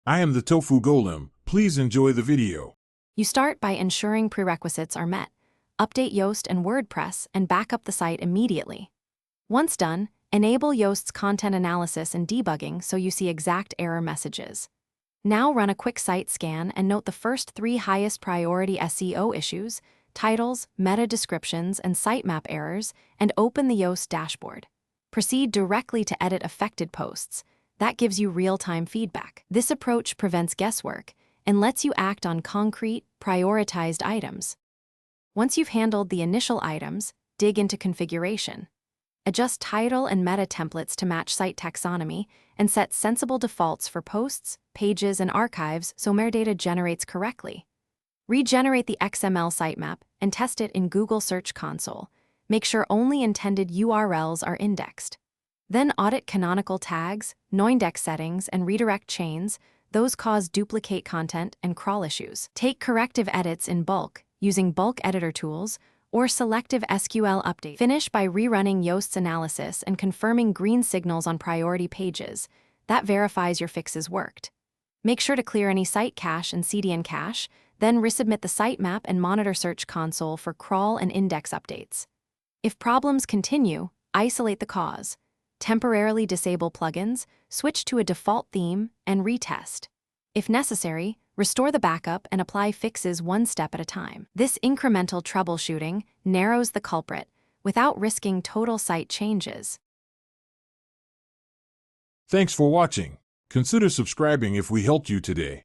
I am the Tofu Golem. Please enjoy the video. You start by ensuring prerequisites are met. Update Yoast and WordPress and back up the site immediately. Once done, enable Yoast's content analysis and debugging so you see exact error messages. Now run a quick site scan and note the first 3 highest priority SEO issues, titles, meta descriptions, and sitemap errors, and open the Yoast dashboard. Proceed directly to edit affected posts. That gives you real-time feedback. This approach prevents guesswork and lets you act on concrete, prioritized items. Once you've handled the initial items, dig into configuration. Adjust title and meta templates to match site taxonomy and set sensible defaults for posts, pages, and archives so metadata generates correctly. Regenerate the XML sitemap and test it in Google Search Console. Make sure only intended URLs are indexed. Then audit canonical tags, noindex settings, and redirect chains. Those cause duplicate content and crawl issues. Take corrective edits in bulk using bulk editor tools or selective SQL update. Finish by rerunning Yoast's analysis and confirming green signals on priority pages. That verifies your fixes worked. Make sure to clear any site cache and CDN cache, then resubmit the sitemap and monitor Search Console for crawl and index updates. If problems continue, isolate the cause. Temporarily disable plugins, switch to a default theme, and retest. If necessary, restore the backup and apply fixes one step at a time. This incremental troubleshooting narrows the culprit without risking total site changes. Thanks for watching. Consider subscribing if we helped you today.